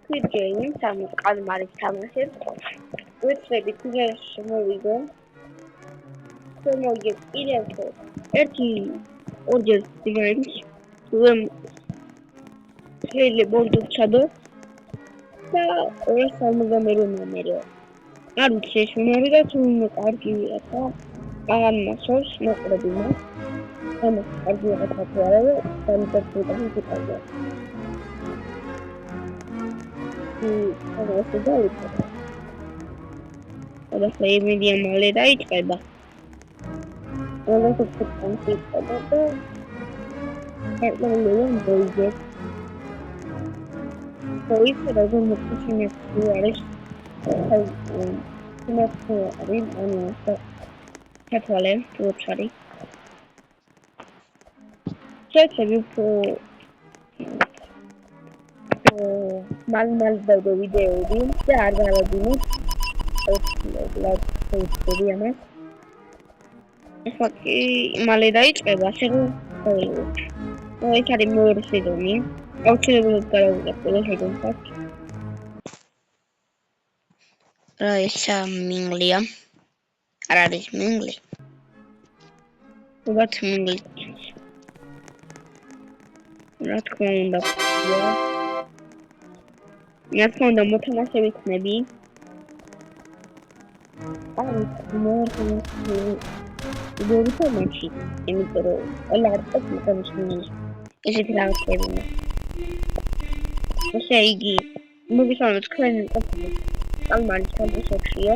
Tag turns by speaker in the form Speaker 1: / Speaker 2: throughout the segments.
Speaker 1: Squid Game, some calamaris თამაშებს. ვეცდებით ეს მოვიგო. შემოვიგე კიდევ ერთი ორჯერ დიმაინს. შეიძლება ბონდო ჩადო. და ეს 62 ნომერია. არ ვიცი ეს ნომერი და თუ კარგია ხო? აღარ მასოს მოყრები მას. ამას კარგია ხათო არა და დამწერლობები უკავია. ეს დაიწყო. და ფეიმედია მალე დაიწყება. ყველა კონფლიქტი და ერთმანეთს მოიგებს. ის როგორ მოხდინე არის არის ანუ თეთვალე უცხარი შეიძლება მალ დავდო ვიდეოები და არ გავადინოთ ეს კი მალე დაიწყება ასე რომ ეს არის მეორე სეზონი აუცილებლად გარავიდეთ ყველა სეზონს რა ესა მინგლია არ არის მინგლი უბრალოდ მინგლი რა თქმა უნდა მოთამაშე ვიქნები არის მეორე თამაში იმიტომ რომ ყველა არც მოთამაშე ესეთი რაღაცებია ესე იგი მოგისალმებით თქვენ კალმარის კონკურსია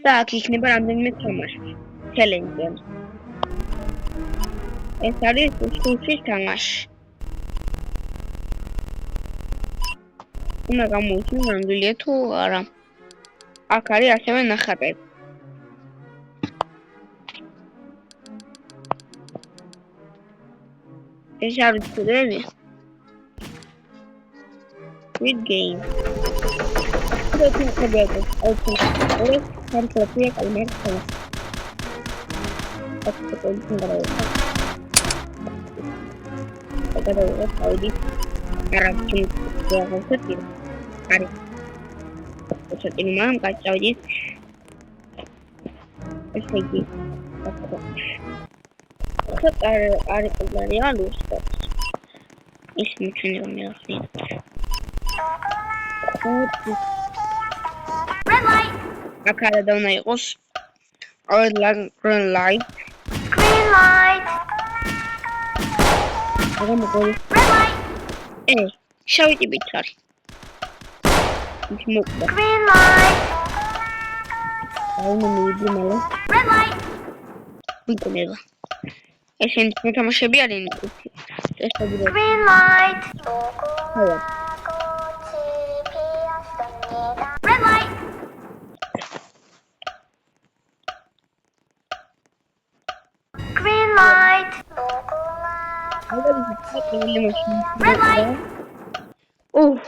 Speaker 1: და აქ იქნება რამდენიმე თამაში ჩელენჯი ეს არის სულში თამაში უნდა გამოიწვიოს ანგლია თუ არა აქ არის ასევე ნახატები ეს არის კუდები Squid Game. This is the best. Okay. Let's start the calamaris. That's the thing that I got to Saudi Arabia. So in Imam got Saudi. It's like this. What are the real stuff? It's much more Red light. Okay, don't I was green light. Green light. Red light. Hey, show it a bit, sorry. Green light. Red light. We can never. I sent me to my shabby. Green light. Hello. Red light. Green light. Red light. Oh,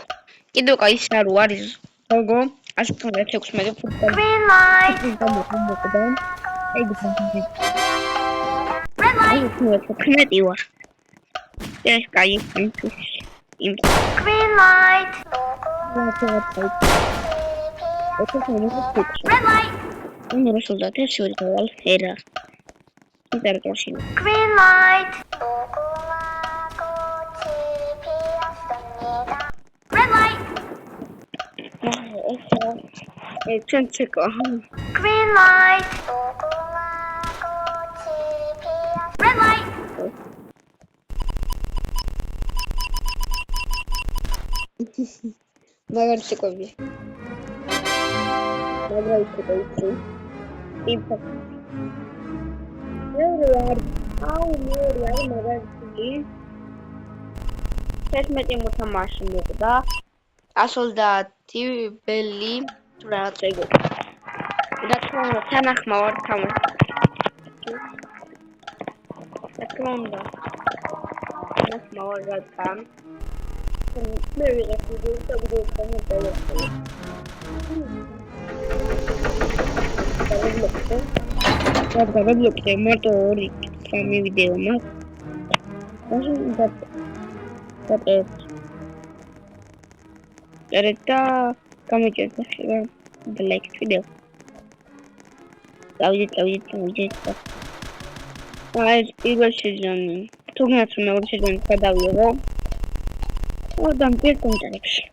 Speaker 1: itu kaisar waris. Togo, asal nggak cek semuanya football. Green light. Red light. Kena diwar. Terus kayu itu. Green light. Red light. Ini resultatnya sudah awal era. Kita terus ini. Green light. Red light. Cantik. Green light. Red light. Magar sekolah. Magar sekolah. Impact. Neural. Neural magar sekolah. Ses meti mutamashim da. Asoldati belli turatsego. Da tona tanakh mawar tama. Da tona tanakh mawar tam. მე ვიღებ ვიდეოს და ვიდეოს გამოდავალ. გადაგებლოკე მარტო 2-3 ვიდეო მაქვს. მაშინ და გამიჭერდა ხება და ლაიქ ვიდეო. დავიდეთ. აი პირველ სეზონი. თუნდაც მეორე სეზონი გადავიღო. და მგერ კომენტარებში.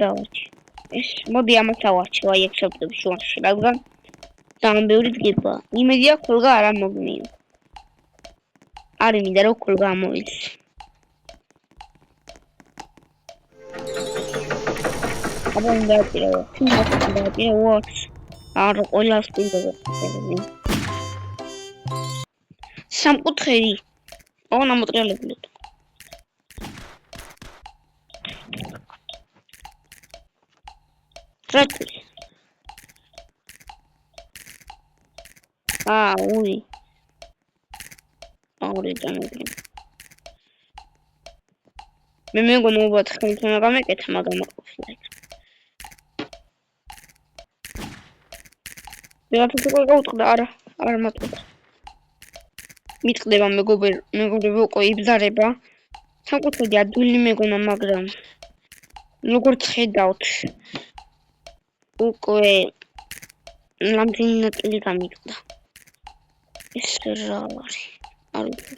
Speaker 1: დავაჩი. ეს მოდი ამას ავარჩევ აი ეგ შეფტები შუაში, რადგან ძალიან ბევრი დგება. იმედია ხოლგა არ მოგმიო. არ მინდა რომ ხოლგა ამოიც. აბა უნდა პირაო. არ ყოლას პირდება. სამკუთხედი. ნამოტრიალებული. Ратуй. Уй. Аური დამიგე. მე მეგონა უბრალოდ ხელმძღვანელობა გამეკეთა, მაგრამ აყოფილი. ვიღაცას უკვე გაუტყდა, არა მატყდა. მიტყდება მეგობრები უკვე იბზარება. სამკუთხედი ადვილი მეგონა, მაგრამ როგორც ხედავთ უკვე რამდენი ნაწილი გამიგდა. ეს რა არის? არ ვიცი.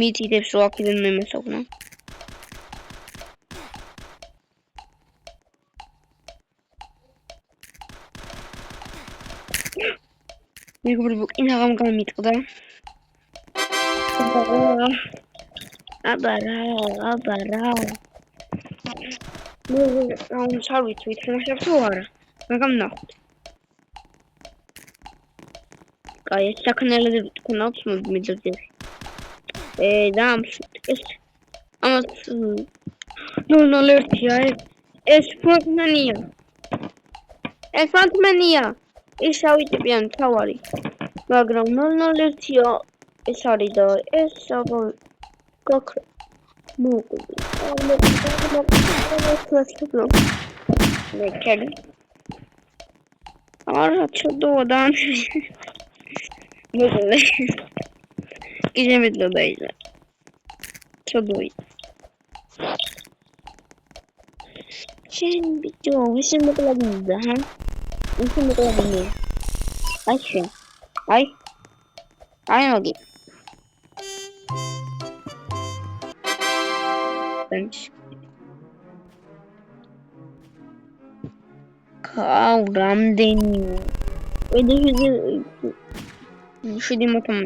Speaker 1: მითითებს რომ აქედან მე მოსაგნა. მეგობრებო, კინაღამ გამიტყდა. აბა რა. არ ვიცი თამაშობ თუ არა, მაგრამ ნახოთ. კაი, ეს საქნელები თქონავთ მიდევს. ეს ამას 001-ია ეს ფრონტმენია. ეს ავიტებიან თავარი. მაგრამ 001-ია ეს არის და ეს გაქრა. მოკლედ. არა ჩუდოდა. მოკლედ. კიდე მეტნობა ის. ჩუდოი. შენ ბიჭო, ისე მოკლედა, ჰა? ისე მოკლედა. აი მოგი. რამდენი შვიდი მოთომ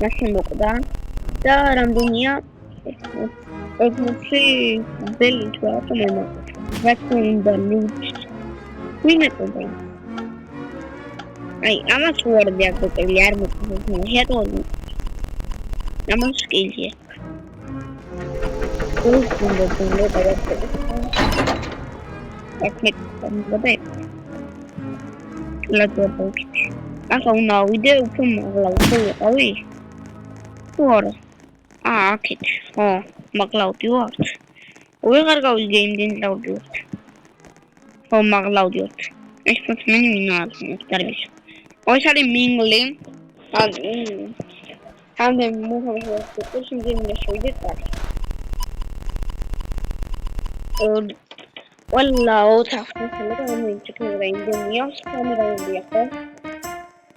Speaker 1: მაშინ მოკვდა და რამდენია ოდნავში ბელი თუ არა უნდა ვინეთობა აი ამას უარდი აგოწევი არ მოკვდა შეატოვე ამას კილია ახლა უნდა ვიდეო უფრო მაღლა ვიყავი? თუ არა? აქეთ, ხო, მაღლა ვდივართ. ვეღარ გავიგე იმდენი დავდივართ. ხო, მაღლა ვდივართ. ეს პროცესმენი მინდა დარბის. ეს არის მინგლი. ამდენ მოხდა იმდენი შევიდეთ აქ. Walla, ოთახში ხელა მომიჭიქნება იმდენია, სამერაუნდია ხო?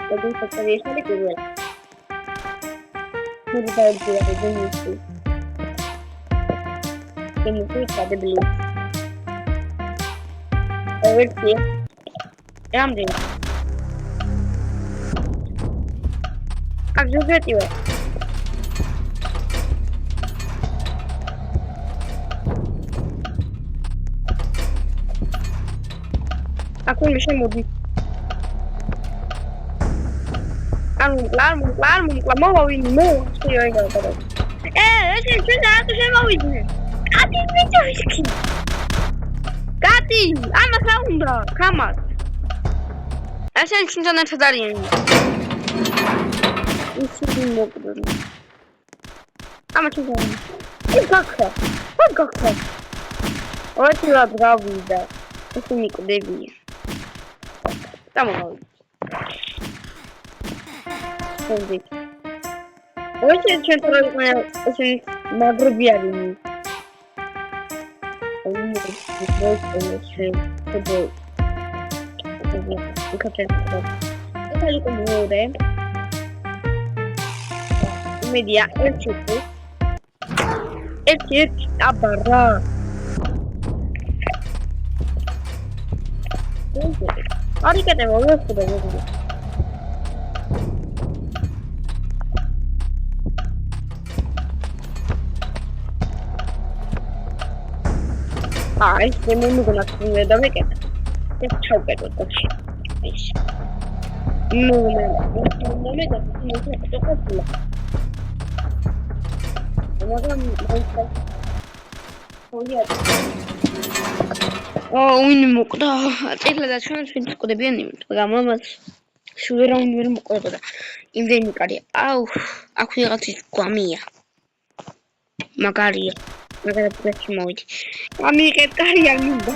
Speaker 1: და ფოტოები ხარ კიდე. მე დავიწყე იმისი. იმისი გადაბლი. ოვერტი. რამდენი? აგზოგეთიო. Acum mi-e modi. Mă uit, știu eu aici. Ce mă uit? Cati, ce Cati, am la umbra, camar. Așa e cinci ani tădare. Isso din loc. ამაში ეს გაქრა. რა გაქრა? ოთხად გავიდა. ისინი მკვდებია. დამოვიდე. ხონდი. ოჩე ჩვენ პროგრამა ისინი მაგრები არიან. Media erkek abara arikete olursa da olur. Ay, işte ben bunu nasıl da bekle. Hep çok kötü olmuş. İşte. ვინ მოკდა? წერლა და ჩვენ ვწკდებიან იმით, მაგრამ ამას შუვერაუნ ვერ მოყვება და იმდენი კარია. აუ, აქ ვიღაცის გვამია. მაგარია. მაგარად გეჩი მოვიდი. ამიღეთ კარია მინდა.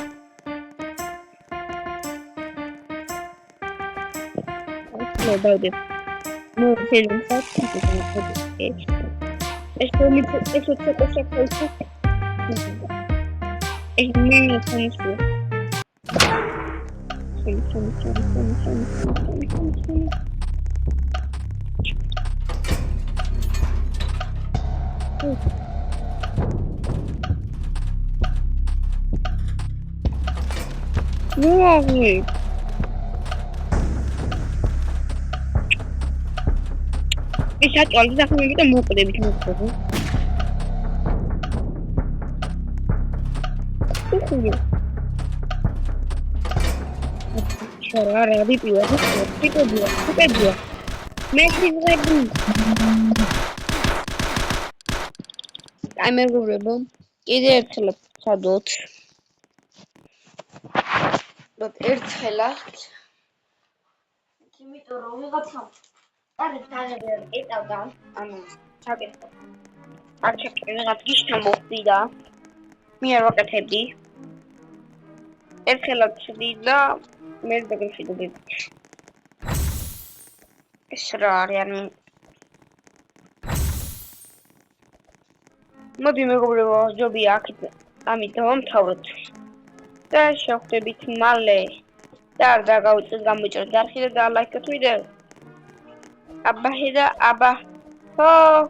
Speaker 1: About it. No, film es como eso se cosa cosa. Es muy conocido. No, ეს აწვალდი სახმები და მოკლებით მოხდება. შარა რა ვიპივა სუპერია. მე სიგრები. აი მეგობრებო, კიდე ერთხელ ვცადოთ. ერთხელაც. იმიტომ რომ ვიღაცა არ ეტავდა, ანუ ჩაკეთდა. არ ჩაკეთდა, გიშთან მოხდიდა. მე არ ვაკეთებდი. ერთხელაც ვცდი და მე დაგეშიდები. ეს რა არის? მოდი მეგობრებო, ჯობია აქეთ ამით დავამთავროთ. და შევხვდებით მალე. და არ დაგავიწყეთ გამოიჭრეთ არხი და დალაიქეთ ვიდეო. Abba, Hida, Abba. Oh.